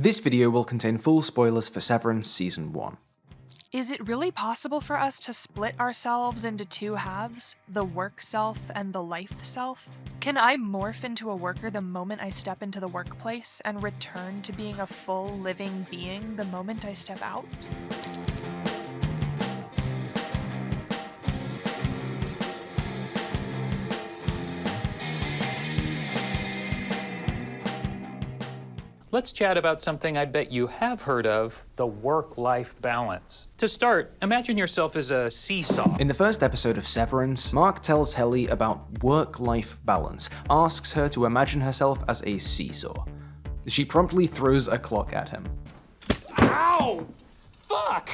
This video will contain full spoilers for Severance Season 1. Is it really possible for us to split ourselves into two halves, the work self and the life self? Can I morph into a worker the moment I step into the workplace and return to being a full living being the moment I step out? Let's chat about something I bet you have heard of, the work-life balance. To start, imagine yourself as a seesaw. In the first episode of Severance, Mark tells Helly about work-life balance, asks her to imagine herself as a seesaw. She promptly throws a clock at him. Ow! Fuck!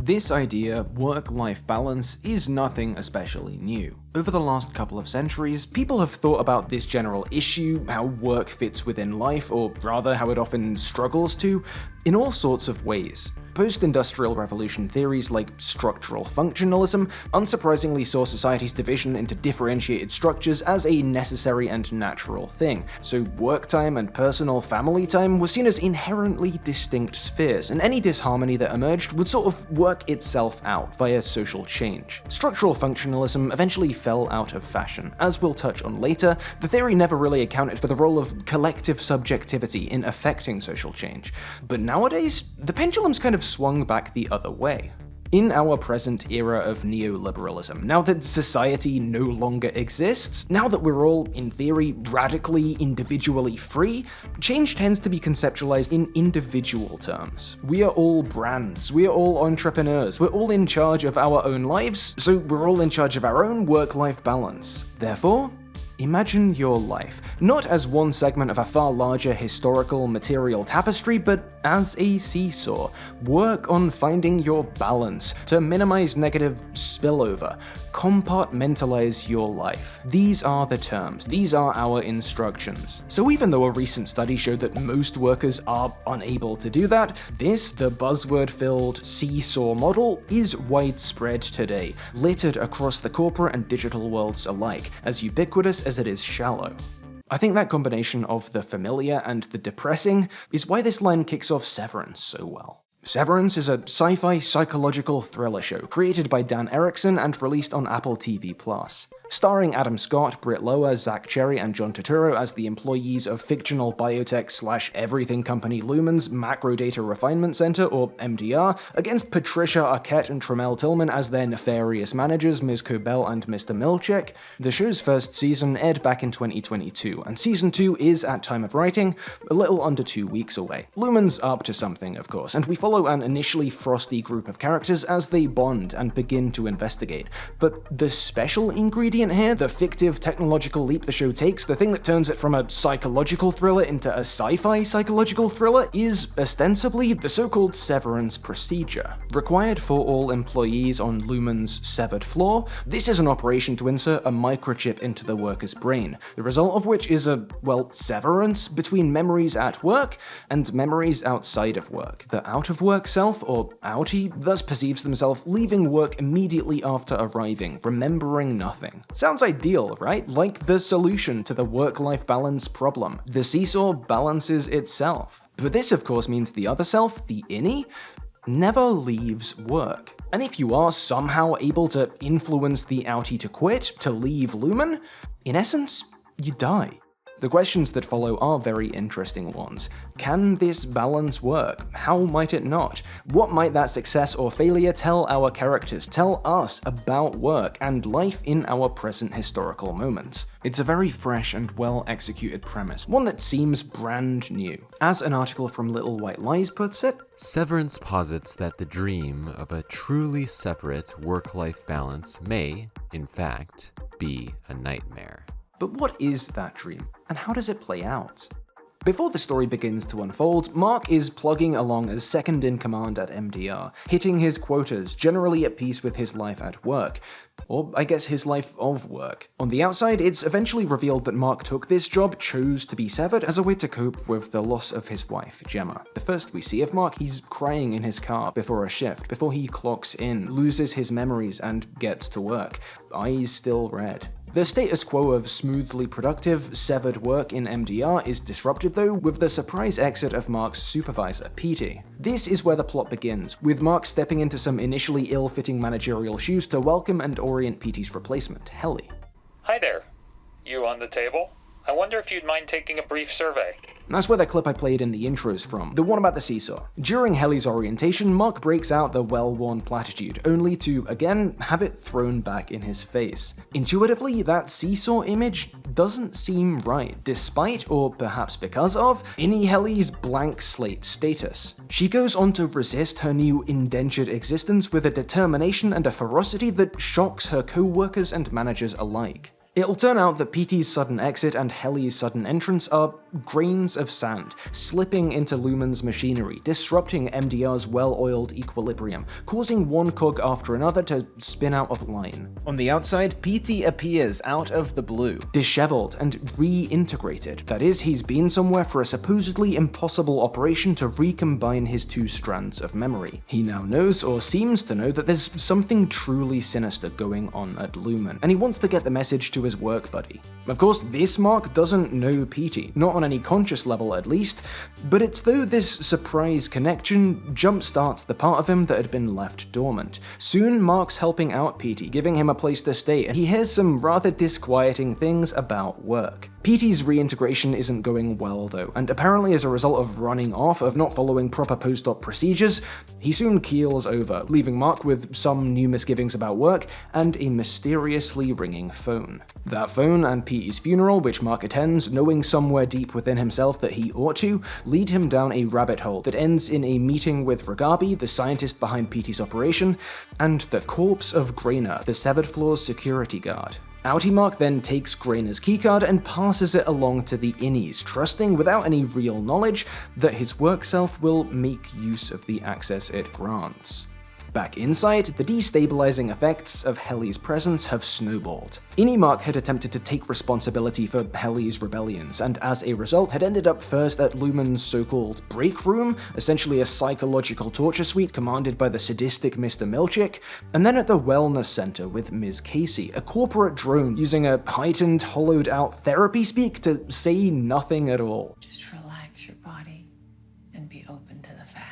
This idea, work-life balance, is nothing especially new. Over the last couple of centuries, people have thought about this general issue, how work fits within life, or rather how it often struggles to, in all sorts of ways. Post-industrial revolution theories like structural functionalism unsurprisingly saw society's division into differentiated structures as a necessary and natural thing, so work time and personal family time were seen as inherently distinct spheres, and any disharmony that emerged would sort of work itself out via social change. Structural functionalism eventually fell out of fashion. As we'll touch on later, the theory never really accounted for the role of collective subjectivity in affecting social change. But nowadays, the pendulum's kind of swung back the other way. In our present era of neoliberalism, now that society no longer exists, now that we're all, in theory, radically individually free, change tends to be conceptualized in individual terms. We are all brands, we are all entrepreneurs, we're all in charge of our own lives, so we're all in charge of our own work-life balance. Therefore, imagine your life, not as one segment of a far larger historical material tapestry, but as a seesaw. Work on finding your balance to minimize negative spillover. Compartmentalize your life. These are the terms. These are our instructions. So even though a recent study showed that most workers are unable to do that, the buzzword-filled seesaw model is widespread today, littered across the corporate and digital worlds alike, as ubiquitous as it is shallow. I think that combination of the familiar and the depressing is why this line kicks off Severance so well. Severance is a sci-fi psychological thriller show created by Dan Erickson and released on Apple TV+. Starring Adam Scott, Britt Lower, Zach Cherry, and John Turturro as the employees of fictional biotech/everything company Lumen's Macro Data Refinement Center, or MDR, against Patricia Arquette and Tremel Tillman as their nefarious managers, Ms. Cobell and Mr. Milchek. The show's first season aired back in 2022, and Season 2 is, at time of writing, a little under 2 weeks away. Lumen's up to something, of course, and we follow an initially frosty group of characters as they bond and begin to investigate. But the special ingredient here, the fictive technological leap the show takes, the thing that turns it from a psychological thriller into a sci-fi psychological thriller, is ostensibly the so-called severance procedure. Required for all employees on Lumen's severed floor, this is an operation to insert a microchip into the worker's brain, the result of which is a, severance between memories at work and memories outside of work. The out-of-work self, or outie, thus perceives themselves leaving work immediately after arriving, remembering nothing. Sounds ideal, right? Like the solution to the work-life balance problem. The seesaw balances itself. But this, of course, means the other self, the innie, never leaves work. And if you are somehow able to influence the outie to quit, to leave Lumen, in essence, you die. The questions that follow are very interesting ones. Can this balance work? How might it not? What might that success or failure tell our characters, tell us about work and life in our present historical moments? It's a very fresh and well-executed premise, one that seems brand new. As an article from Little White Lies puts it, Severance posits that the dream of a truly separate work-life balance may, in fact, be a nightmare. but what is that dream, and how does it play out? Before the story begins to unfold, Mark is plugging along as second-in-command at MDR, hitting his quotas, generally at peace with his life at work. Or, I guess, his life of work. On the outside, it's eventually revealed that Mark took this job, chose to be severed, as a way to cope with the loss of his wife, Gemma. The first we see of Mark, he's crying in his car before a shift, before he clocks in, loses his memories, and gets to work. Eyes still red. The status quo of smoothly productive, severed work in MDR is disrupted though with the surprise exit of Mark's supervisor, Petey. This is where the plot begins, with Mark stepping into some initially ill-fitting managerial shoes to welcome and orient Petey's replacement, Helly. Hi there. You on the table? I wonder if you'd mind taking a brief survey. That's where the clip I played in the intro's from, the one about the seesaw. During Helly's orientation, Mark breaks out the well-worn platitude, only to, again, have it thrown back in his face. Intuitively, that seesaw image doesn't seem right, despite, or perhaps because of, Innie Helly's blank slate status. She goes on to resist her new indentured existence with a determination and a ferocity that shocks her co-workers and managers alike. It'll turn out that Petey's sudden exit and Helly's sudden entrance are grains of sand, slipping into Lumen's machinery, disrupting MDR's well-oiled equilibrium, causing one cog after another to spin out of line. On the outside, Petey appears out of the blue, disheveled and reintegrated. That is, he's been somewhere for a supposedly impossible operation to recombine his two strands of memory. He now knows, or seems to know, that there's something truly sinister going on at Lumen, and he wants to get the message to his work buddy. Of course, this Mark doesn't know Petey, not on any conscious level at least, but it's though this surprise connection jumpstarts the part of him that had been left dormant. Soon, Mark's helping out Petey, giving him a place to stay, and he hears some rather disquieting things about work. Petey's reintegration isn't going well though, and apparently as a result of running off, of not following proper post-op procedures, he soon keels over, leaving Mark with some new misgivings about work and a mysteriously ringing phone. That phone and Petey's funeral, which Mark attends, knowing somewhere deep within himself that he ought to, lead him down a rabbit hole that ends in a meeting with Ragabi, the scientist behind Petey's operation, and the corpse of Grainer, the severed floor's security guard. Outie Mark then takes Grainer's keycard and passes it along to the Innies, trusting without any real knowledge that his work self will make use of the access it grants. Back inside, the destabilizing effects of Helly's presence have snowballed. Innie Mark had attempted to take responsibility for Helly's rebellions, and as a result had ended up first at Lumen's so-called break room, essentially a psychological torture suite commanded by the sadistic Mr. Milchick, and then at the wellness center with Ms. Casey, a corporate drone using a heightened, hollowed-out therapy speak to say nothing at all. Just relax your body and be open to the facts.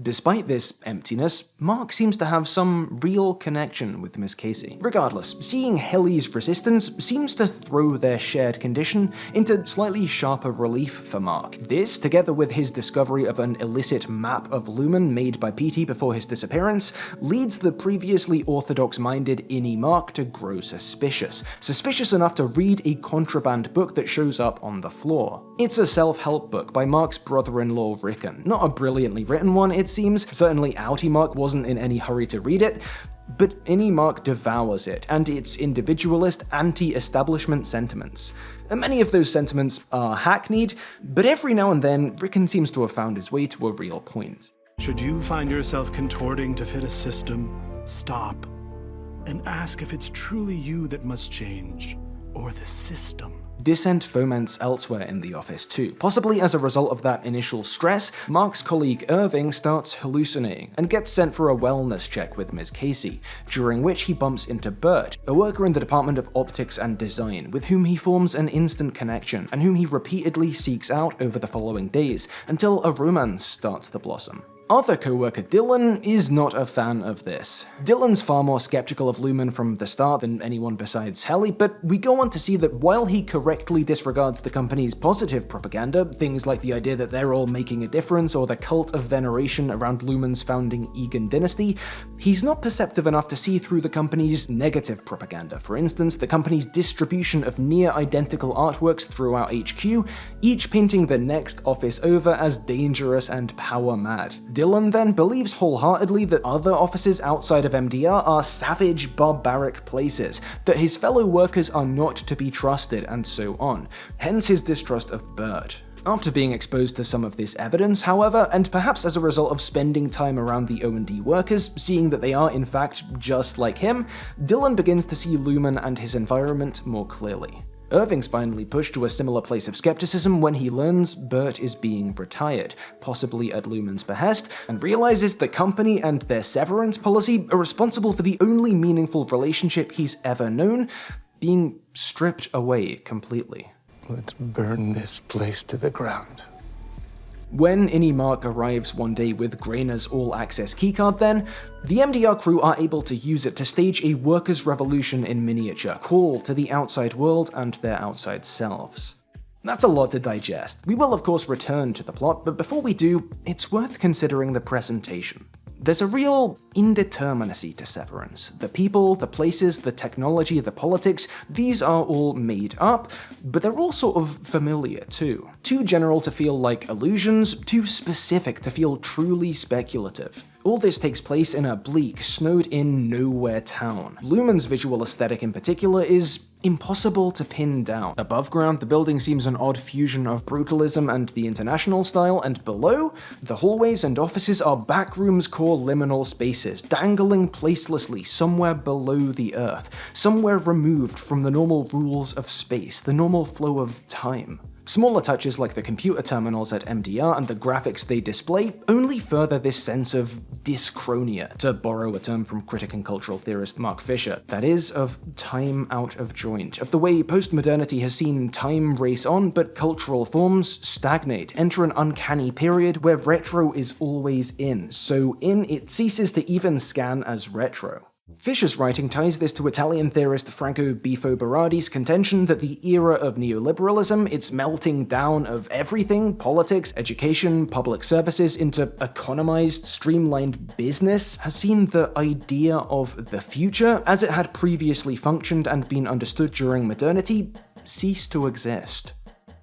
Despite this emptiness, Mark seems to have some real connection with Miss Casey. Regardless, seeing Helly's resistance seems to throw their shared condition into slightly sharper relief for Mark. This, together with his discovery of an illicit map of Lumen made by Petey before his disappearance, leads the previously orthodox-minded Innie Mark to grow suspicious. Suspicious enough to read a contraband book that shows up on the floor. It's a self-help book by Mark's brother-in-law Rickon. Not a brilliantly written one, it seems. Certainly Outie Mark wasn't in any hurry to read it, but Innie Mark devours it, and its individualist, anti-establishment sentiments. And many of those sentiments are hackneyed, but every now and then, Rickon seems to have found his way to a real point. Should you find yourself contorting to fit a system, stop and ask if it's truly you that must change, or the system. Dissent foments elsewhere in the office too. Possibly as a result of that initial stress, Mark's colleague Irving starts hallucinating and gets sent for a wellness check with Ms. Casey, during which he bumps into Bert, a worker in the Department of Optics and Design, with whom he forms an instant connection, and whom he repeatedly seeks out over the following days, until a romance starts to blossom. Other co-worker Dylan is not a fan of this. Dylan's far more skeptical of Lumen from the start than anyone besides Helly, but we go on to see that while he correctly disregards the company's positive propaganda, things like the idea that they're all making a difference or the cult of veneration around Lumen's founding Egan dynasty, he's not perceptive enough to see through the company's negative propaganda. For instance, the company's distribution of near-identical artworks throughout HQ, each painting the next office over as dangerous and power-mad. Dylan then believes wholeheartedly that other offices outside of MDR are savage, barbaric places, that his fellow workers are not to be trusted, and so on. Hence his distrust of Bert. After being exposed to some of this evidence, however, and perhaps as a result of spending time around the O&D workers, seeing that they are in fact just like him, Dylan begins to see Lumen and his environment more clearly. Irving's finally pushed to a similar place of skepticism when he learns Bert is being retired, possibly at Lumen's behest, and realizes the company and their severance policy are responsible for the only meaningful relationship he's ever known, being stripped away completely. Let's burn this place to the ground. When Mark arrives one day with Grainer's all-access keycard then, the MDR crew are able to use it to stage a workers' revolution in miniature, call to the outside world and their outside selves. That's a lot to digest. We will of course return to the plot, but before we do, it's worth considering the presentation. There's a real indeterminacy to Severance. The people, the places, the technology, the politics, these are all made up, but they're all sort of familiar too. Too general to feel like illusions, too specific to feel truly speculative. All this takes place in a bleak, snowed-in nowhere town. Lumen's visual aesthetic in particular is impossible to pin down. Above ground, the building seems an odd fusion of brutalism and the international style, and below, the hallways and offices are backrooms core liminal spaces, dangling placelessly somewhere below the earth, somewhere removed from the normal rules of space, the normal flow of time. Smaller touches like the computer terminals at MDR and the graphics they display only further this sense of dyschronia, to borrow a term from critic and cultural theorist Mark Fisher, that is, of time out of joint, of the way postmodernity has seen time race on but cultural forms stagnate, enter an uncanny period where retro is always in, so in it ceases to even scan as retro. Fisher's writing ties this to Italian theorist Franco Bifo Berardi's contention that the era of neoliberalism, its melting down of everything, politics, education, public services, into economized, streamlined business, has seen the idea of the future, as it had previously functioned and been understood during modernity, cease to exist.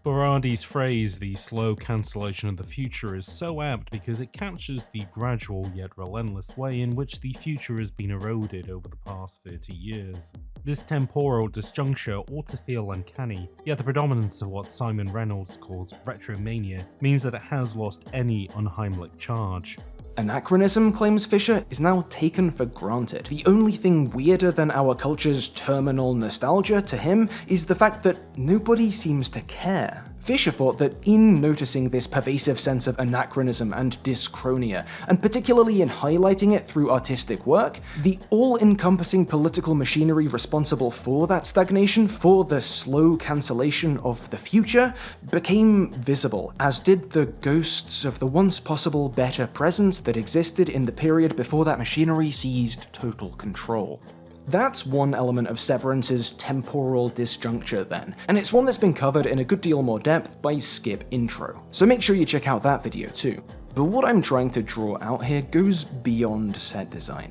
Berardi's phrase, the slow cancellation of the future, is so apt because it captures the gradual yet relentless way in which the future has been eroded over the past 30 years. This temporal disjuncture ought to feel uncanny, yet the predominance of what Simon Reynolds calls retromania means that it has lost any unheimlich charge. Anachronism, claims Fisher, is now taken for granted. The only thing weirder than our culture's terminal nostalgia to him is the fact that nobody seems to care. Fisher thought that in noticing this pervasive sense of anachronism and dyschronia, and particularly in highlighting it through artistic work, the all-encompassing political machinery responsible for that stagnation, for the slow cancellation of the future, became visible, as did the ghosts of the once possible better presence that existed in the period before that machinery seized total control. That's one element of Severance's temporal disjuncture then, and it's one that's been covered in a good deal more depth by Skip Intro, so make sure you check out that video too. But what I'm trying to draw out here goes beyond set design.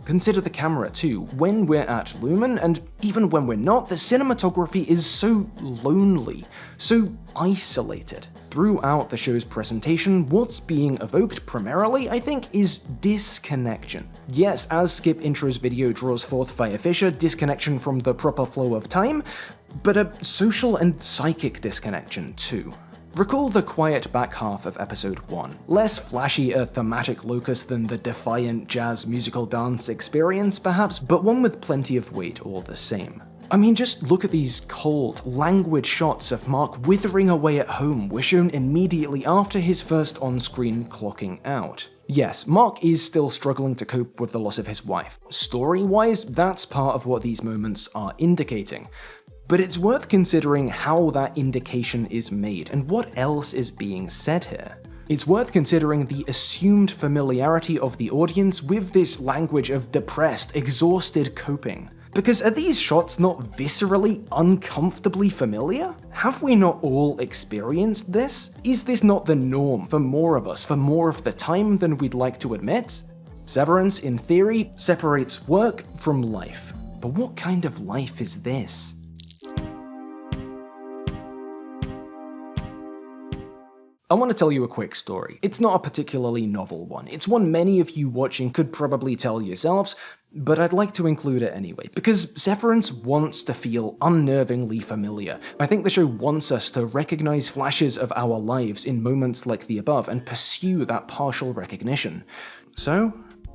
Consider the camera too. When we're at Lumen, and even when we're not, the cinematography is so lonely, so isolated. Throughout the show's presentation, what's being evoked primarily, I think, is disconnection. Yes, as Skip Intro's video draws forth via Fisher, disconnection from the proper flow of time, but a social and psychic disconnection too. Recall the quiet back half of episode 1. Less flashy a thematic locus than the defiant jazz musical dance experience, perhaps, but one with plenty of weight all the same. I mean, just look at these cold, languid shots of Mark withering away at home were shown immediately after his first on-screen clocking out. Yes, Mark is still struggling to cope with the loss of his wife. Story-wise, that's part of what these moments are indicating. But it's worth considering how that indication is made and what else is being said here. It's worth considering the assumed familiarity of the audience with this language of depressed, exhausted coping. Because are these shots not viscerally, uncomfortably familiar? Have we not all experienced this? Is this not the norm for more of us for more of the time than we'd like to admit? Severance, in theory, separates work from life. But what kind of life is this? I want to tell you a quick story. It's not a particularly novel one. It's one many of you watching could probably tell yourselves, but I'd like to include it anyway, because Severance wants to feel unnervingly familiar. I think the show wants us to recognize flashes of our lives in moments like the above and pursue that partial recognition. So,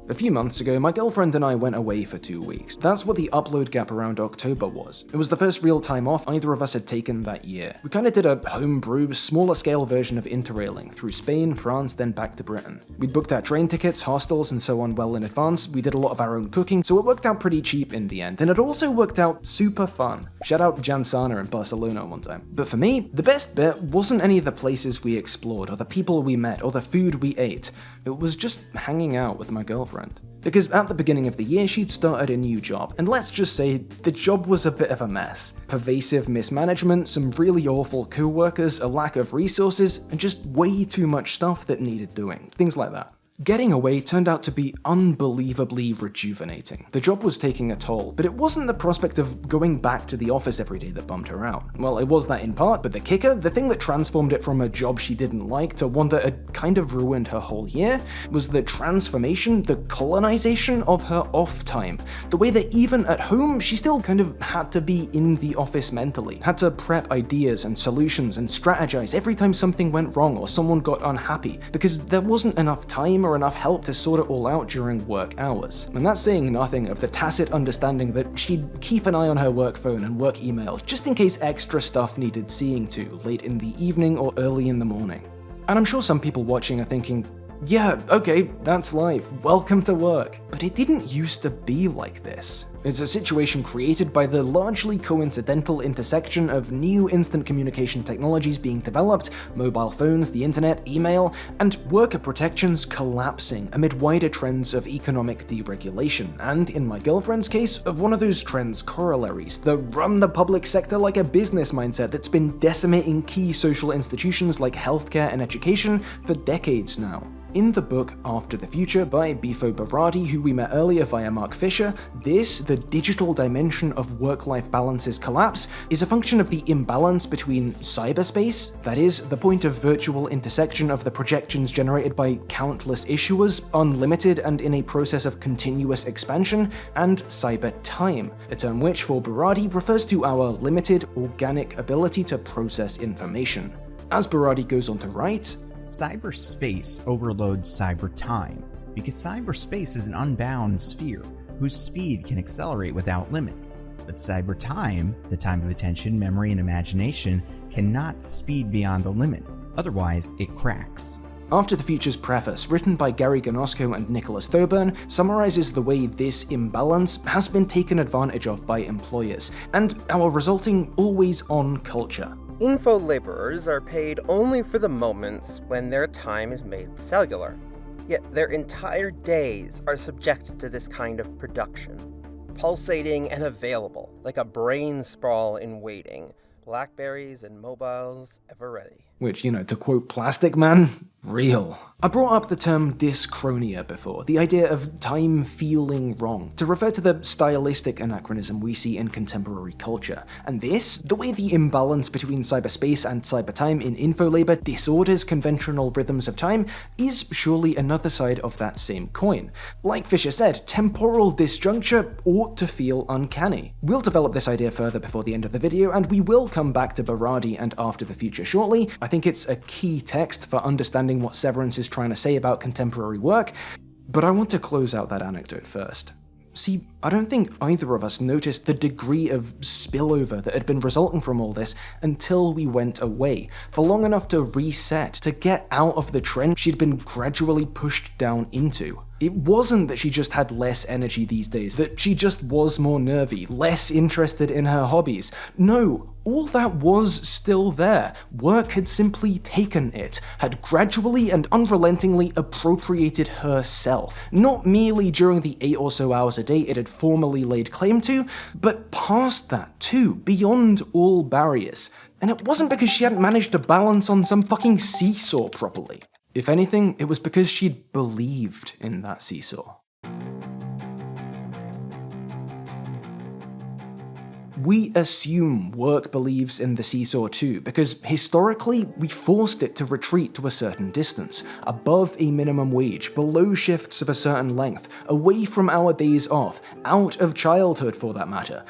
A few months ago, my girlfriend and I went away for 2 weeks. That's what the upload gap around October was. It was the first real time off either of us had taken that year. We kinda did a homebrew, smaller scale version of interrailing through Spain, France, then back to Britain. We'd booked our train tickets, hostels, and so on well in advance. We did a lot of our own cooking, so it worked out pretty cheap in the end, and it also worked out super fun. Shout out Jansana in Barcelona one time. But for me, the best bit wasn't any of the places we explored, or the people we met, or the food we ate. It was just hanging out with my girlfriend. Because at the beginning of the year, she'd started a new job, and let's just say, the job was a bit of a mess. Pervasive mismanagement, some really awful co-workers, a lack of resources, and just way too much stuff that needed doing. Things like that. Getting away turned out to be unbelievably rejuvenating. The job was taking a toll, but it wasn't the prospect of going back to the office every day that bummed her out. Well, it was that in part, but the kicker, the thing that transformed it from a job she didn't like to one that had kind of ruined her whole year, was the transformation, the colonization of her off time. The way that even at home, she still kind of had to be in the office mentally, had to prep ideas and solutions and strategize every time something went wrong or someone got unhappy, because there wasn't enough time or enough help to sort it all out during work hours. And that's saying nothing of the tacit understanding that she'd keep an eye on her work phone and work email just in case extra stuff needed seeing to late in the evening or early in the morning. And I'm sure some people watching are thinking, yeah, okay, that's life, welcome to work. But it didn't used to be like this. It's a situation created by the largely coincidental intersection of new instant communication technologies being developed, mobile phones, the internet, email, and worker protections collapsing amid wider trends of economic deregulation, and in my girlfriend's case, of one of those trends' corollaries, the run the public sector like a business mindset that's been decimating key social institutions like healthcare and education for decades now. In the book After the Future by Bifo Berardi, who we met earlier via Mark Fisher, the digital dimension of work-life balance's collapse, is a function of the imbalance between cyberspace, that is, the point of virtual intersection of the projections generated by countless issuers, unlimited and in a process of continuous expansion, and cybertime, a term which, for Berardi, refers to our limited, organic ability to process information. As Berardi goes on to write, cyberspace overloads cybertime, because cyberspace is an unbound sphere whose speed can accelerate without limits. But cybertime, the time of attention, memory, and imagination, cannot speed beyond the limit, otherwise it cracks. After the Future's preface, written by Gary Genosko and Nicholas Thoburn, summarizes the way this imbalance has been taken advantage of by employers, and our resulting always-on culture. Info laborers are paid only for the moments when their time is made cellular, yet their entire days are subjected to this kind of production, pulsating and available, like a brain sprawl in waiting, Blackberries and mobiles ever ready. Which, to quote Plastic Man, real. I brought up the term dyschronia before, the idea of time feeling wrong, to refer to the stylistic anachronism we see in contemporary culture. And this, the way the imbalance between cyberspace and cybertime in info-labor disorders conventional rhythms of time, is surely another side of that same coin. Like Fisher said, temporal disjuncture ought to feel uncanny. We'll develop this idea further before the end of the video, and we will come back to Berardi and After the Future shortly. I think it's a key text for understanding what Severance is trying to say about contemporary work, but I want to close out that anecdote first. See, I don't think either of us noticed the degree of spillover that had been resulting from all this until we went away, for long enough to reset, to get out of the trend she'd been gradually pushed down into. It wasn't that she just had less energy these days, that she just was more nervy, less interested in her hobbies. No, all that was still there. Work had simply taken it, had gradually and unrelentingly appropriated herself, not merely during the 8 or so hours a day it had formerly laid claim to, but past that too, beyond all barriers. And it wasn't because she hadn't managed to balance on some fucking seesaw properly. If anything, it was because she'd believed in that seesaw. We assume work believes in the seesaw too, because historically, we forced it to retreat to a certain distance, above a minimum wage, below shifts of a certain length, away from our days off, out of childhood for that matter.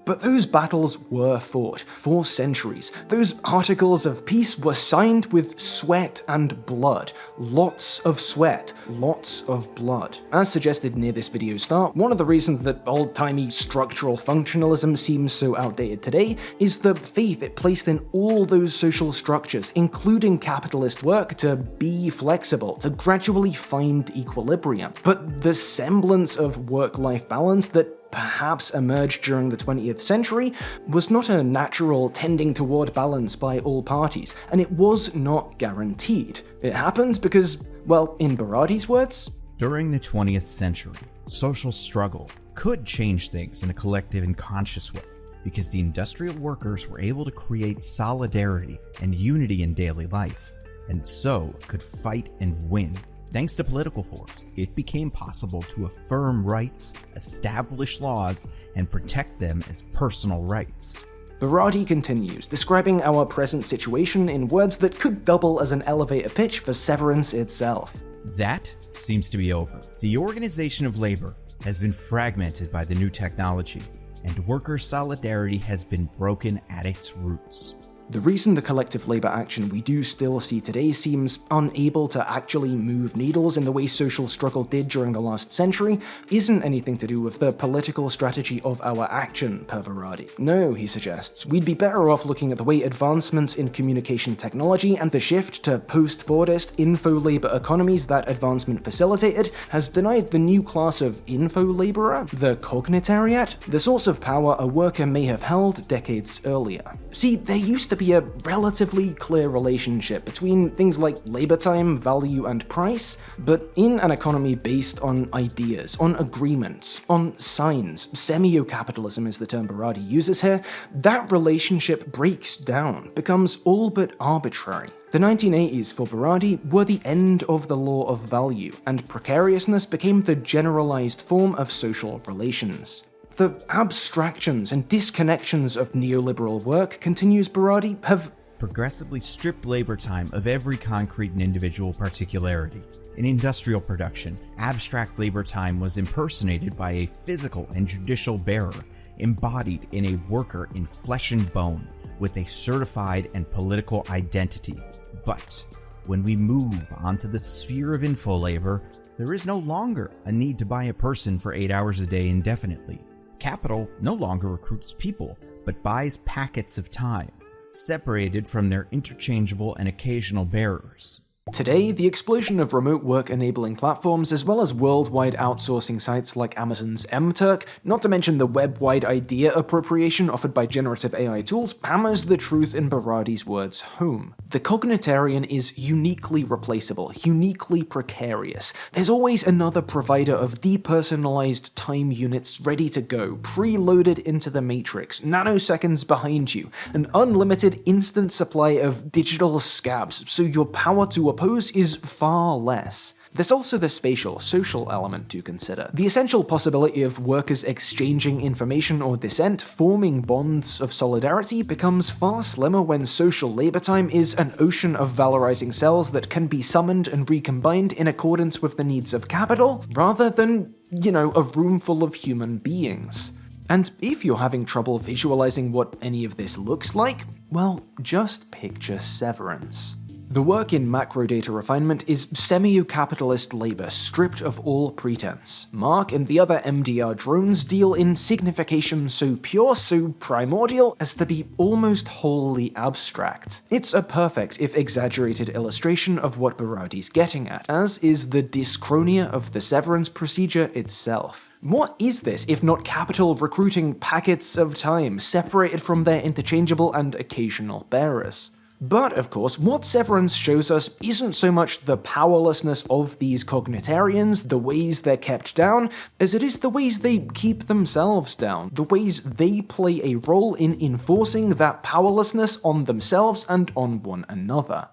But those battles were fought for centuries. Those articles of peace were signed with sweat and blood. Lots of sweat, lots of blood. As suggested near this video's start, one of the reasons that old-timey structural functionalism seems so outdated today is the faith it placed in all those social structures, including capitalist work, to be flexible, to gradually find equilibrium. But the semblance of work-life balance that perhaps emerged during the 20th century was not a natural tending toward balance by all parties, and it was not guaranteed. It happened because, well, in Berardi's words, during the 20th century, social struggle could change things in a collective and conscious way, because the industrial workers were able to create solidarity and unity in daily life, and so could fight and win. Thanks to political force, it became possible to affirm rights, establish laws, and protect them as personal rights. Berardi continues, describing our present situation in words that could double as an elevator pitch for Severance itself. That seems to be over. The organization of labor has been fragmented by the new technology, and worker solidarity has been broken at its roots. The reason the collective labor action we do still see today seems unable to actually move needles in the way social struggle did during the last century isn't anything to do with the political strategy of our action, per Berardi. No, he suggests, we'd be better off looking at the way advancements in communication technology and the shift to post-Fordist info-labor economies that advancement facilitated has denied the new class of info-laborer, the cognitariat, the source of power a worker may have held decades earlier. See, there used to be a relatively clear relationship between things like labor time, value, and price, but in an economy based on ideas, on agreements, on signs, semio-capitalism is the term Berardi uses here, that relationship breaks down, becomes all but arbitrary. The 1980s for Berardi were the end of the law of value, and precariousness became the generalized form of social relations. The abstractions and disconnections of neoliberal work, continues Berardi, have progressively stripped labor time of every concrete and individual particularity. In industrial production, abstract labor time was impersonated by a physical and judicial bearer, embodied in a worker in flesh and bone, with a certified and political identity. But when we move onto the sphere of info labor, there is no longer a need to buy a person for 8 hours a day indefinitely. Capital no longer recruits people, but buys packets of time, separated from their interchangeable and occasional bearers. Today, the explosion of remote work enabling platforms as well as worldwide outsourcing sites like Amazon's mTurk, not to mention the web-wide idea appropriation offered by generative AI tools, hammers the truth in Berardi's words home. The cognitarian is uniquely replaceable, uniquely precarious. There's always another provider of depersonalized time units ready to go, preloaded into the matrix, nanoseconds behind you, an unlimited instant supply of digital scabs, so your power to oppose is far less. There's also the spatial, social element to consider. The essential possibility of workers exchanging information or dissent, forming bonds of solidarity, becomes far slimmer when social labor time is an ocean of valorizing cells that can be summoned and recombined in accordance with the needs of capital, rather than, a room full of human beings. And if you're having trouble visualizing what any of this looks like, well, just picture Severance. The work in macro data refinement is semio-capitalist labor stripped of all pretense. Mark and the other MDR drones deal in signification so pure, so primordial, as to be almost wholly abstract. It's a perfect, if exaggerated, illustration of what Berardi's getting at, as is the dyschronia of the severance procedure itself. What is this if not capital recruiting packets of time, separated from their interchangeable and occasional bearers? But, of course, what Severance shows us isn't so much the powerlessness of these cognitarians, the ways they're kept down, as it is the ways they keep themselves down, the ways they play a role in enforcing that powerlessness on themselves and on one another.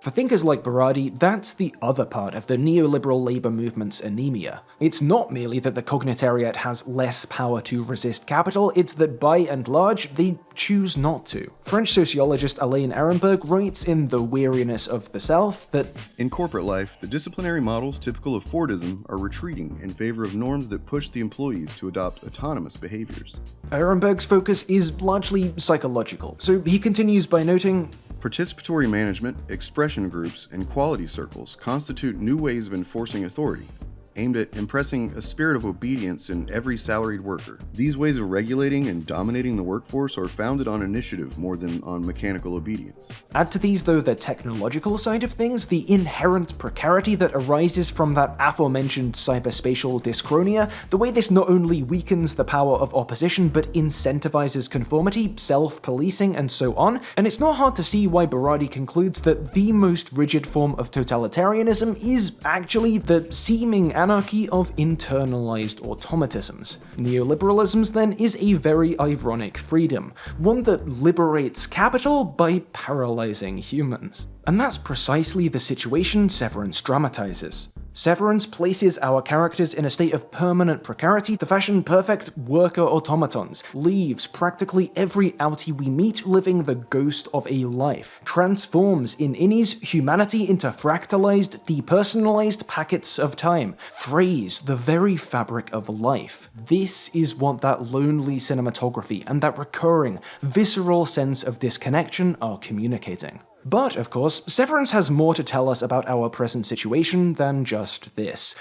For thinkers like Berardi, that's the other part of the neoliberal labour movement's anemia. It's not merely that the cognitariat has less power to resist capital, it's that by and large, they choose not to. French sociologist Alain Ehrenberg writes in The Weariness of the Self that in corporate life, the disciplinary models typical of Fordism are retreating in favor of norms that push the employees to adopt autonomous behaviors. Ehrenberg's focus is largely psychological, so he continues by noting, participatory management, expression groups, and quality circles constitute new ways of enforcing authority, aimed at impressing a spirit of obedience in every salaried worker. These ways of regulating and dominating the workforce are founded on initiative more than on mechanical obedience. Add to these, though, the technological side of things, the inherent precarity that arises from that aforementioned cyberspatial dyschronia, the way this not only weakens the power of opposition, but incentivizes conformity, self-policing, and so on, and it's not hard to see why Berardi concludes that the most rigid form of totalitarianism is actually the seeming anarchy of internalized automatisms. Neoliberalism, then, is a very ironic freedom, one that liberates capital by paralyzing humans. And that's precisely the situation Severance dramatizes. Severance places our characters in a state of permanent precarity to fashion perfect worker automatons, leaves practically every outie we meet living the ghost of a life, transforms in innies humanity into fractalized, depersonalized packets of time, frays the very fabric of life. This is what that lonely cinematography and that recurring, visceral sense of disconnection are communicating. But, of course, Severance has more to tell us about our present situation than just this.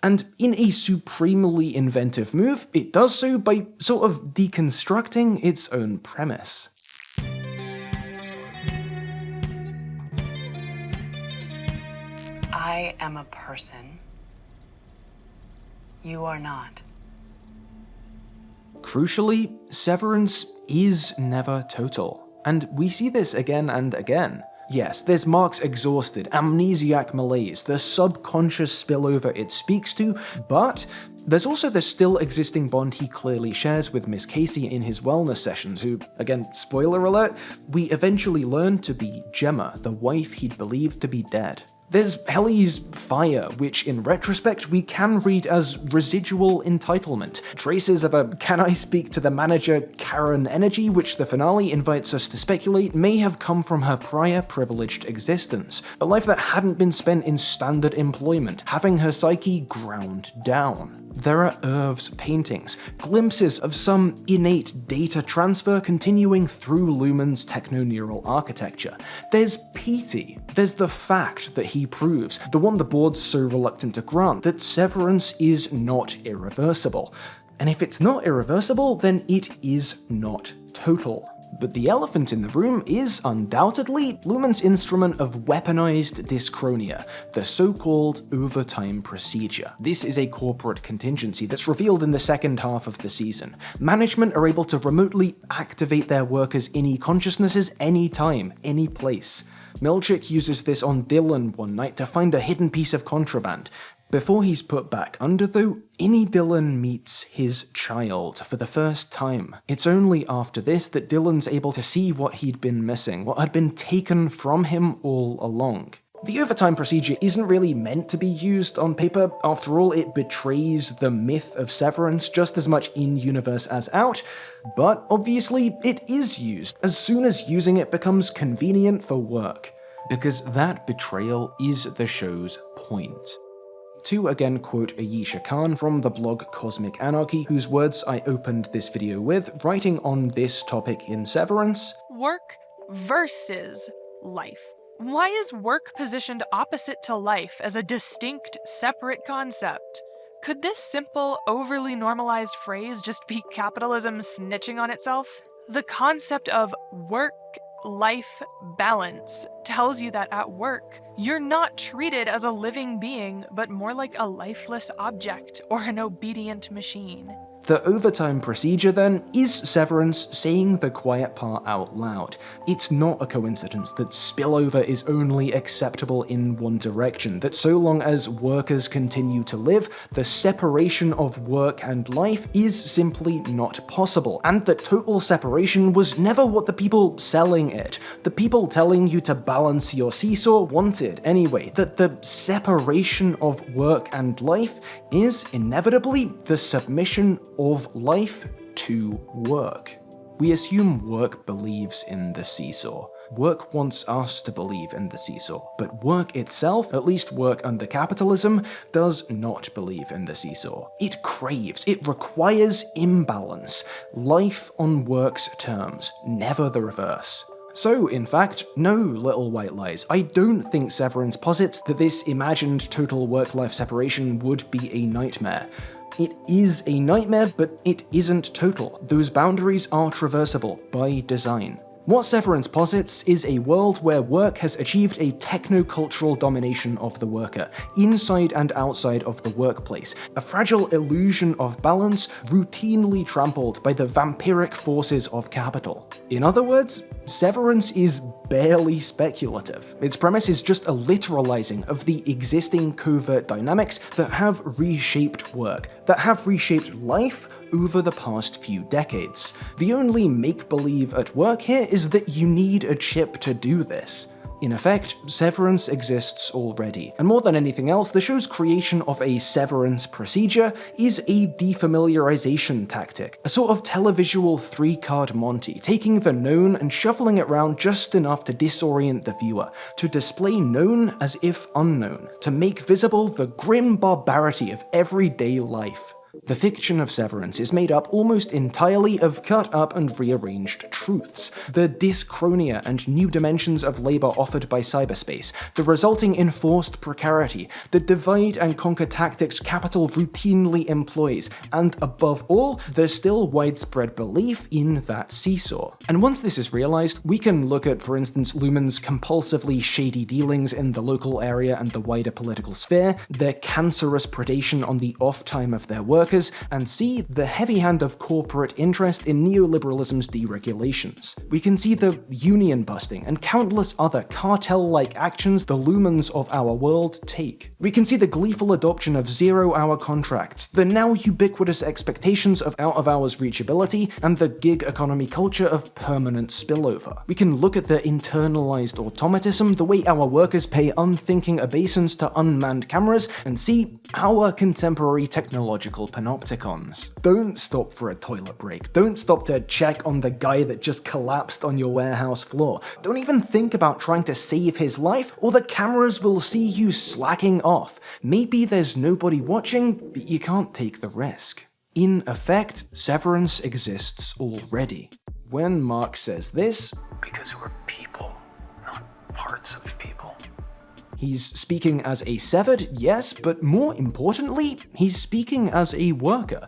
And in a supremely inventive move, it does so by sort of deconstructing its own premise. I am a person. You are not. Crucially, Severance is never total. And we see this again and again. Yes, there's Mark's exhausted, amnesiac malaise, the subconscious spillover it speaks to, but there's also the still existing bond he clearly shares with Miss Casey in his wellness sessions, who, again, spoiler alert, we eventually learn to be Gemma, the wife he'd believed to be dead. There's Helly's fire, which in retrospect we can read as residual entitlement, traces of a can I speak to the manager Karen energy which the finale invites us to speculate may have come from her prior privileged existence, a life that hadn't been spent in standard employment, having her psyche ground down. There are Irv's paintings, glimpses of some innate data transfer continuing through Luhmann's techno-neural architecture. There's Petey, there's the fact that he proves, the one the board's so reluctant to grant, that Severance is not irreversible. And if it's not irreversible, then it is not total. But the elephant in the room is undoubtedly Luhmann's instrument of weaponized dyschronia, the so-called overtime procedure. This is a corporate contingency that's revealed in the second half of the season. Management are able to remotely activate their workers' innie consciousnesses anytime, any place. Milchick uses this on Dylan one night to find a hidden piece of contraband. Before he's put back under, though, Innie Dylan meets his child for the first time. It's only after this that Dylan's able to see what he'd been missing, what had been taken from him all along. The overtime procedure isn't really meant to be used on paper. After all, it betrays the myth of Severance just as much in-universe as out, but obviously it is used as soon as using it becomes convenient for work, because that betrayal is the show's point. To again quote Ayesha Khan from the blog Cosmic Anarchy, whose words I opened this video with, writing on this topic in Severance, work versus life. Why is work positioned opposite to life as a distinct, separate concept? Could this simple, overly normalized phrase just be capitalism snitching on itself? The concept of work-life balance tells you that at work, you're not treated as a living being, but more like a lifeless object or an obedient machine. The overtime procedure, then, is severance saying the quiet part out loud. It's not a coincidence that spillover is only acceptable in one direction, that so long as workers continue to live, the separation of work and life is simply not possible, and that total separation was never what the people selling it, the people telling you to balance your seesaw wanted anyway, that the separation of work and life is inevitably the submission of life to work. We assume work believes in the seesaw. Work wants us to believe in the seesaw, but work itself, at least work under capitalism, does not believe in the seesaw. It craves, it requires imbalance, life on work's terms, never the reverse. So, in fact, no little white lies. I don't think Severance posits that this imagined total work-life separation would be a nightmare. It is a nightmare, but it isn't total. Those boundaries are traversable by design. What Severance posits is a world where work has achieved a techno-cultural domination of the worker, inside and outside of the workplace, a fragile illusion of balance routinely trampled by the vampiric forces of capital. In other words, Severance is barely speculative. Its premise is just a literalizing of the existing covert dynamics that have reshaped work, that have reshaped life over the past few decades. The only make-believe at work here is that you need a chip to do this. In effect, Severance exists already, and more than anything else, the show's creation of a severance procedure is a defamiliarization tactic, a sort of televisual three-card Monty, taking the known and shuffling it around just enough to disorient the viewer, to display known as if unknown, to make visible the grim barbarity of everyday life. The fiction of Severance is made up almost entirely of cut-up and rearranged truths, the dyschronia and new dimensions of labor offered by cyberspace, the resulting enforced precarity, the divide-and-conquer tactics capital routinely employs, and above all, the still widespread belief in that seesaw. And once this is realized, we can look at, for instance, Lumen's compulsively shady dealings in the local area and the wider political sphere, their cancerous predation on the off-time of their workers, and see the heavy hand of corporate interest in neoliberalism's deregulations. We can see the union busting and countless other cartel-like actions the lumens of our world take. We can see the gleeful adoption of zero-hour contracts, the now ubiquitous expectations of out-of-hours reachability, and the gig economy culture of permanent spillover. We can look at the internalized automatism, the way our workers pay unthinking obeisance to unmanned cameras, and see our contemporary technological panopticons. Don't stop for a toilet break. Don't stop to check on the guy that just collapsed on your warehouse floor. Don't even think about trying to save his life, or the cameras will see you slacking off. Maybe there's nobody watching, but you can't take the risk. In effect, Severance exists already. When Mark says this, because we're people, not parts of people. He's speaking as a severed, yes, but more importantly, he's speaking as a worker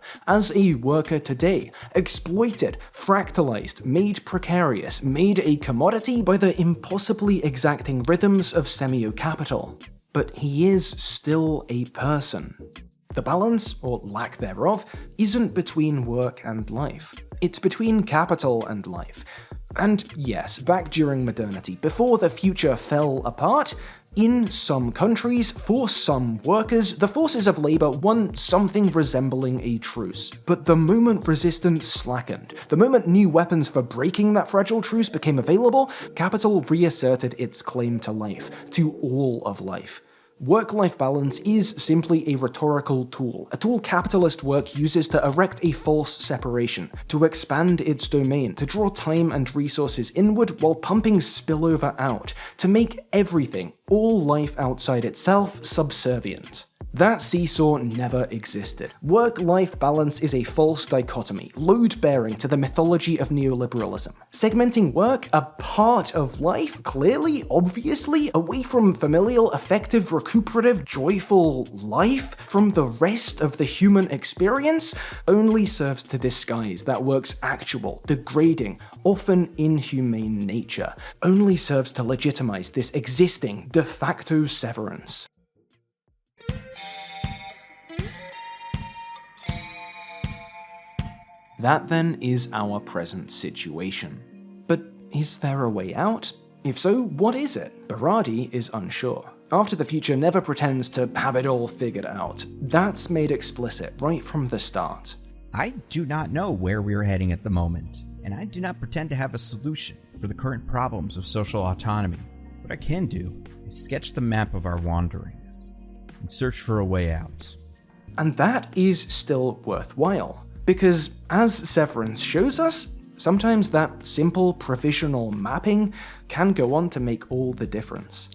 today, exploited, fractalized, made precarious, made a commodity by the impossibly exacting rhythms of semio-capital. But he is still a person. The balance, or lack thereof, isn't between work and life. It's between capital and life. And yes, back during modernity, before the future fell apart, in some countries, for some workers, the forces of labor won something resembling a truce. But the moment resistance slackened, the moment new weapons for breaking that fragile truce became available, capital reasserted its claim to life, to all of life. Work-life balance is simply a rhetorical tool, a tool capitalist work uses to erect a false separation, to expand its domain, to draw time and resources inward while pumping spillover out, to make everything, all life outside itself, subservient. That seesaw never existed. Work-life balance is a false dichotomy, load-bearing to the mythology of neoliberalism. Segmenting work, a part of life, clearly, obviously, away from familial, effective, recuperative, joyful life, from the rest of the human experience, only serves to disguise that work's actual, degrading, often inhumane nature, only serves to legitimize this existing, de facto severance. That then is our present situation. But is there a way out? If so, what is it? Berardi is unsure. After the Future never pretends to have it all figured out. That's made explicit right from the start. I do not know where we're heading at the moment, and I do not pretend to have a solution for the current problems of social autonomy. What I can do is sketch the map of our wanderings and search for a way out. And that is still worthwhile, because as Severance shows us, sometimes that simple provisional mapping can go on to make all the difference.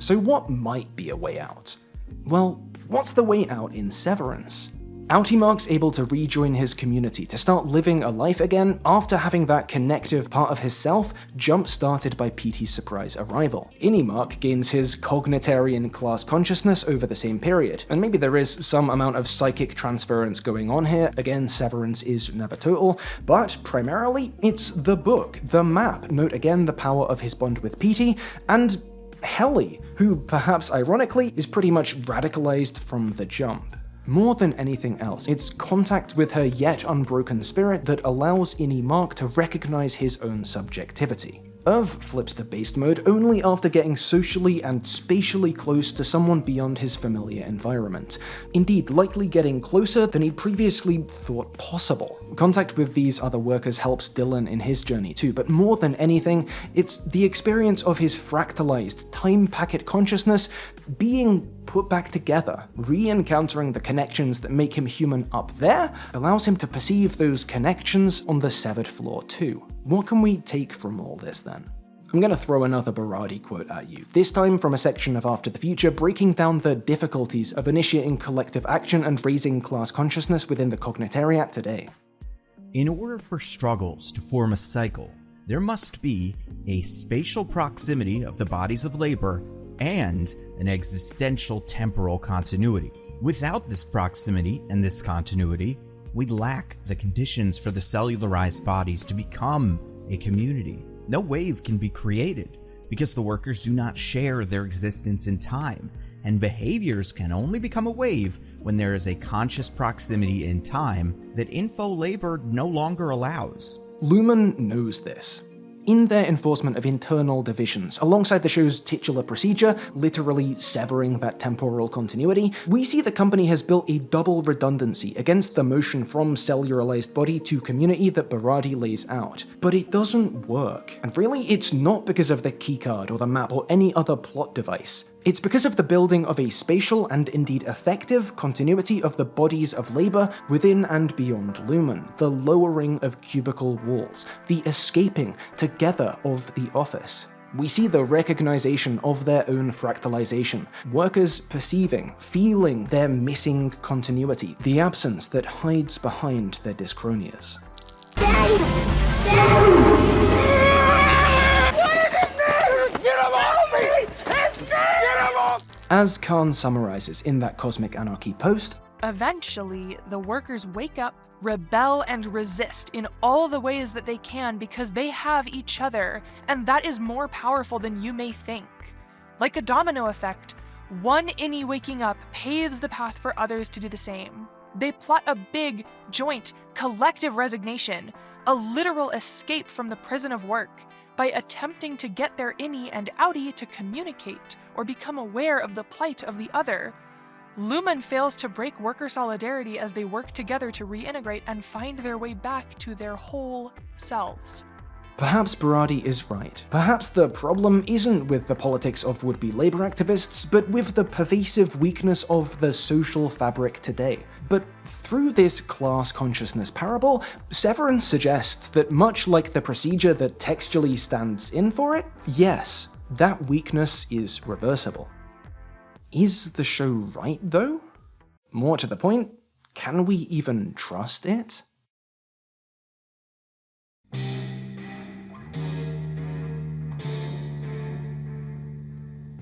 So what might be a way out? Well, what's the way out in Severance? Mark's able to rejoin his community to start living a life again after having that connective part of his self jump-started by Petey's surprise arrival. Mark gains his cognitarian class consciousness over the same period, and maybe there is some amount of psychic transference going on here. Again, Severance is never total, but primarily it's the book, the map, note again the power of his bond with Petey, and Helly, who perhaps ironically is pretty much radicalized from the jump. More than anything else, it's contact with her yet unbroken spirit that allows Mark to recognize his own subjectivity. Irv flips to beast mode only after getting socially and spatially close to someone beyond his familiar environment. Indeed, likely getting closer than he'd previously thought possible. Contact with these other workers helps Dylan in his journey too, but more than anything, it's the experience of his fractalized time packet consciousness being put back together. Re-encountering the connections that make him human up there allows him to perceive those connections on the severed floor too. What can we take from all this then? I'm going to throw another Berardi quote at you, this time from a section of After the Future breaking down the difficulties of initiating collective action and raising class consciousness within the cognitariat today. In order for struggles to form a cycle, there must be a spatial proximity of the bodies of labor and an existential temporal continuity. Without this proximity and this continuity, we lack the conditions for the cellularized bodies to become a community. No wave can be created because the workers do not share their existence in time, and behaviors can only become a wave when there is a conscious proximity in time that info labor no longer allows. Lumen knows this. In their enforcement of internal divisions, alongside the show's titular procedure, literally severing that temporal continuity, we see the company has built a double redundancy against the motion from cellularized body to community that Berardi lays out. But it doesn't work. And really, it's not because of the keycard or the map or any other plot device. It's because of the building of a spatial and indeed effective continuity of the bodies of labor within and beyond Lumen, the lowering of cubicle walls, the escaping together of the office. We see the recognition of their own fractalization, workers perceiving, feeling their missing continuity, the absence that hides behind their dyschronias. As Khan summarizes in that Cosmic Anarchy post, eventually, the workers wake up, rebel, and resist in all the ways that they can because they have each other, and that is more powerful than you may think. Like a domino effect, one innie waking up paves the path for others to do the same. They plot a big, joint, collective resignation, a literal escape from the prison of work, by attempting to get their innie and outie to communicate or become aware of the plight of the other. Lumen fails to break worker solidarity as they work together to reintegrate and find their way back to their whole selves. Perhaps Berardi is right. Perhaps the problem isn't with the politics of would-be labor activists, but with the pervasive weakness of the social fabric today. But through this class consciousness parable, Severance suggests that much like the procedure that textually stands in for it, yes, that weakness is reversible. Is the show right, though? More to the point, can we even trust it?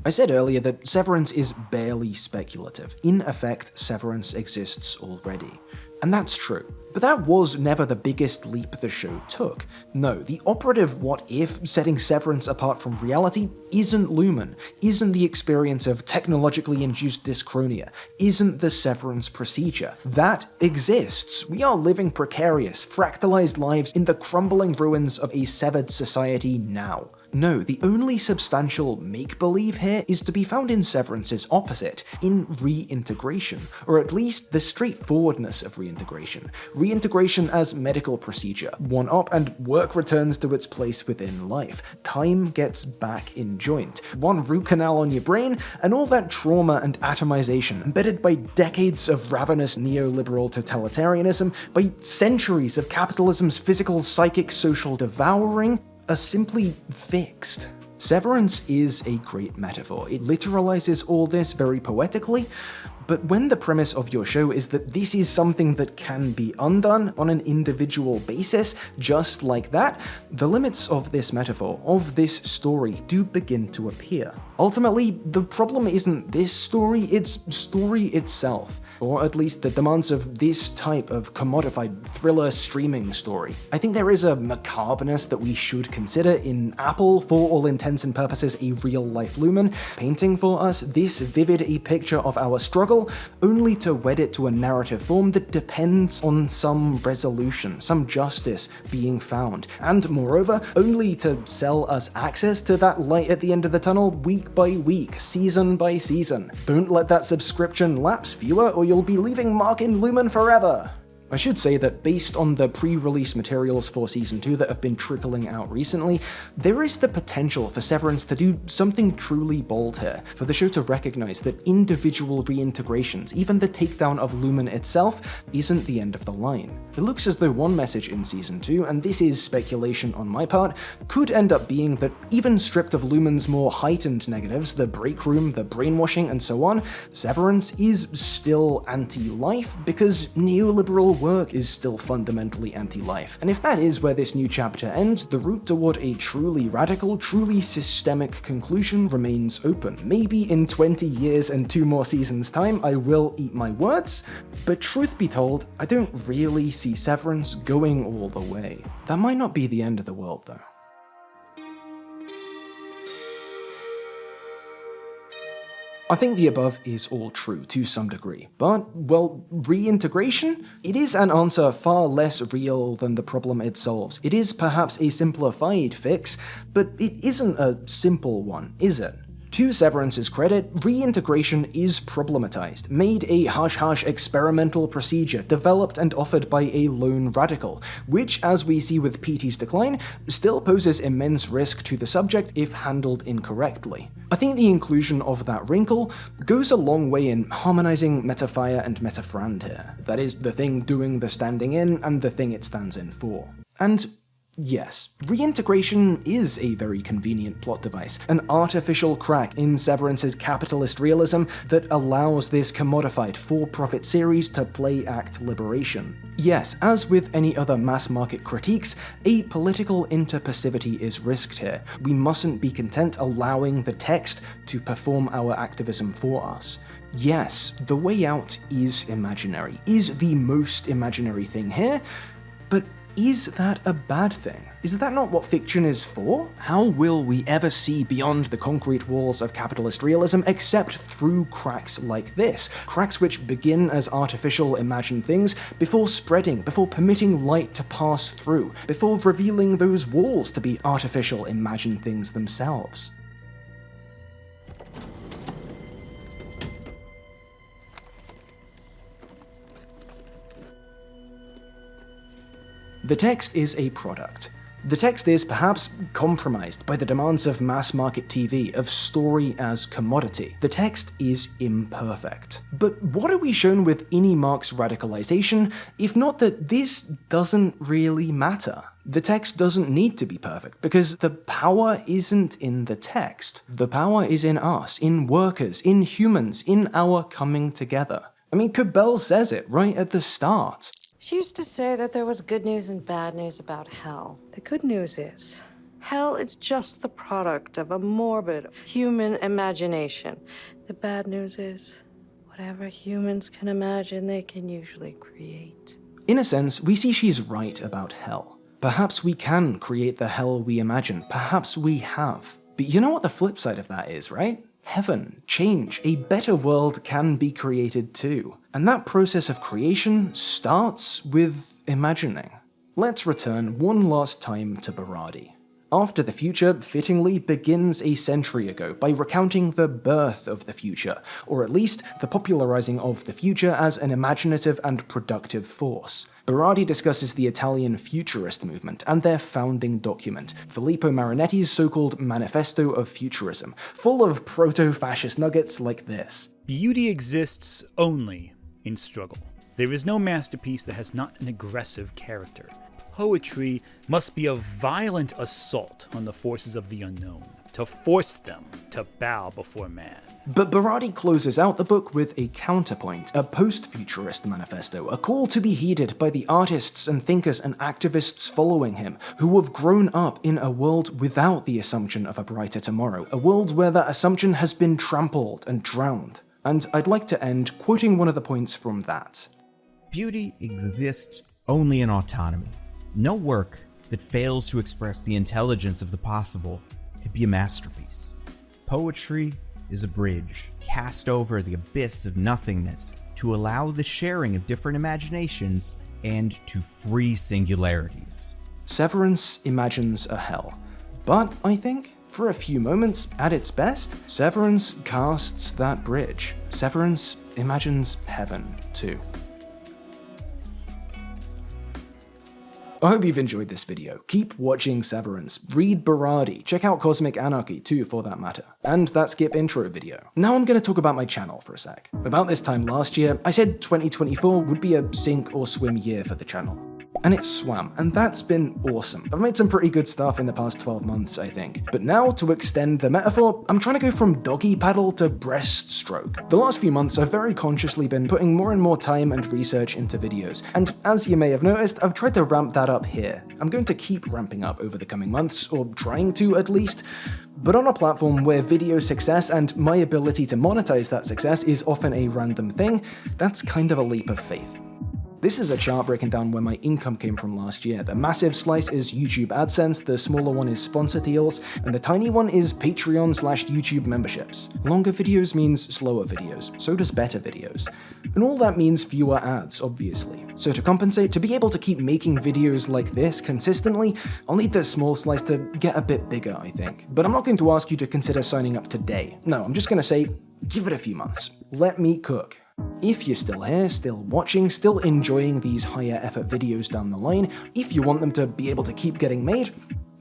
I said earlier that Severance is barely speculative. In effect, Severance exists already. And that's true. But that was never the biggest leap the show took. No, the operative what-if setting Severance apart from reality isn't Lumen, isn't the experience of technologically induced dyschronia, isn't the Severance procedure. That exists. We are living precarious, fractalized lives in the crumbling ruins of a severed society now. No, the only substantial make-believe here is to be found in Severance's opposite, in reintegration, or at least the straightforwardness of reintegration. Reintegration as medical procedure. One up and work returns to its place within life. Time gets back in joint. One root canal on your brain, and all that trauma and atomization embedded by decades of ravenous neoliberal totalitarianism, by centuries of capitalism's physical, psychic, social devouring, are simply fixed. Severance is a great metaphor. It literalizes all this very poetically, but when the premise of your show is that this is something that can be undone on an individual basis, just like that, the limits of this metaphor, of this story, do begin to appear. Ultimately, the problem isn't this story, it's story itself. Or at least the demands of this type of commodified thriller streaming story. I think there is a macabreness that we should consider in Apple, for all intents and purposes a real-life Lumen, painting for us this vivid a picture of our struggle, only to wed it to a narrative form that depends on some resolution, some justice being found, and moreover, only to sell us access to that light at the end of the tunnel week by week, season by season. Don't let that subscription lapse, viewer, or you'll be leaving Mark in Lumen forever. I should say that based on the pre-release materials for Season 2 that have been trickling out recently, there is the potential for Severance to do something truly bold here, for the show to recognize that individual reintegrations, even the takedown of Lumen itself, isn't the end of the line. It looks as though one message in Season 2, and this is speculation on my part, could end up being that even stripped of Lumen's more heightened negatives, the break room, the brainwashing, and so on, Severance is still anti-life because neoliberal work is still fundamentally anti-life. And if that is where this new chapter ends, the route toward a truly radical, truly systemic conclusion remains open. Maybe in 20 years and 2 more seasons' time, I will eat my words, but truth be told, I don't really see Severance going all the way. That might not be the end of the world, though. I think the above is all true to some degree, but, well, reintegration? It is an answer far less real than the problem it solves. It is perhaps a simplified fix, but it isn't a simple one, is it? To Severance's credit, reintegration is problematized, made a hush-hush experimental procedure developed and offered by a lone radical, which, as we see with PT's decline, still poses immense risk to the subject if handled incorrectly. I think the inclusion of that wrinkle goes a long way in harmonizing metaphia and metafrand here. That is, the thing doing the standing in and the thing it stands in for. And yes, reintegration is a very convenient plot device, an artificial crack in Severance's capitalist realism that allows this commodified for-profit series to play-act liberation. Yes, as with any other mass-market critiques, a political interpassivity is risked here. We mustn't be content allowing the text to perform our activism for us. Yes, the way out is imaginary, is the most imaginary thing here, but is that a bad thing? Is that not what fiction is for? How will we ever see beyond the concrete walls of capitalist realism except through cracks like this? Cracks which begin as artificial imagined things before spreading, before permitting light to pass through, before revealing those walls to be artificial imagined things themselves. The text is a product. The text is perhaps compromised by the demands of mass market TV, of story as commodity. The text is imperfect. But what are we shown with Inni Mark's radicalization, if not that this doesn't really matter? The text doesn't need to be perfect, because the power isn't in the text. The power is in us, in workers, in humans, in our coming together. I mean, Cabell says it right at the start. She used to say that there was good news and bad news about hell. The good news is, hell is just the product of a morbid human imagination. The bad news is, Whatever humans can imagine, they can usually create. In a sense, we see she's right about hell. Perhaps we can create the hell we imagine. Perhaps we have. But you know what the flip side of that is, right? Heaven, change, a better world can be created too. And that process of creation starts with imagining. Let's return one last time to Berardi. After the Future fittingly begins a century ago by recounting the birth of the future, or at least the popularizing of the future as an imaginative and productive force. Berardi discusses the Italian futurist movement and their founding document, Filippo Marinetti's so-called Manifesto of Futurism, full of proto-fascist nuggets like this. Beauty exists only in struggle. There is no masterpiece that has not an aggressive character. Poetry must be a violent assault on the forces of the unknown, to force them to bow before man. But Berardi closes out the book with a counterpoint, a post-futurist manifesto, a call to be heeded by the artists and thinkers and activists following him, who have grown up in a world without the assumption of a brighter tomorrow, a world where that assumption has been trampled and drowned. And I'd like to end quoting one of the points from that. Beauty exists only in autonomy. No work that fails to express the intelligence of the possible could be a masterpiece. Poetry is a bridge cast over the abyss of nothingness to allow the sharing of different imaginations and to free singularities. Severance imagines a hell, but I think, for a few moments, at its best, Severance casts that bridge. Severance imagines heaven, too. I hope you've enjoyed this video. Keep watching Severance, read Berardi, check out Cosmic Anarchy too for that matter, and that Skip intro video. Now I'm going to talk about my channel for a sec. About this time last year, I said 2024 would be a sink or swim year for the channel. And it swam, and that's been awesome. I've made some pretty good stuff in the past 12 months, I think. But now, to extend the metaphor, I'm trying to go from doggy paddle to breaststroke. The last few months, I've very consciously been putting more and more time and research into videos, and as you may have noticed, I've tried to ramp that up here. I'm going to keep ramping up over the coming months, or trying to at least, but on a platform where video success and my ability to monetize that success is often a random thing, that's kind of a leap of faith. This is a chart breaking down where my income came from last year. The massive slice is YouTube AdSense, the smaller one is sponsor deals, and the tiny one is Patreon/YouTube memberships. Longer videos means slower videos, so does better videos. And all that means fewer ads, obviously. So to compensate, to be able to keep making videos like this consistently, I'll need this small slice to get a bit bigger, I think. But I'm not going to ask you to consider signing up today. No, I'm just going to say, give it a few months. Let me cook. If you're still here, still watching, still enjoying these higher effort videos down the line, if you want them to be able to keep getting made,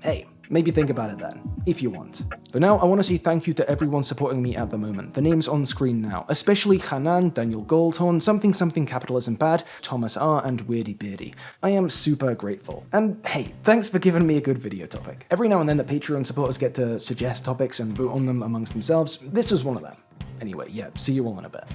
hey, maybe think about it then, if you want. For now, I want to say thank you to everyone supporting me at the moment. The names on screen now, especially Hanan, Daniel Goldhorn, Something Capitalism Bad, Thomas R, and Weirdy Beardy. I am super grateful. And hey, thanks for giving me a good video topic. Every now and then the Patreon supporters get to suggest topics and vote on them amongst themselves. This was one of them. Anyway, yeah, see you all in a bit.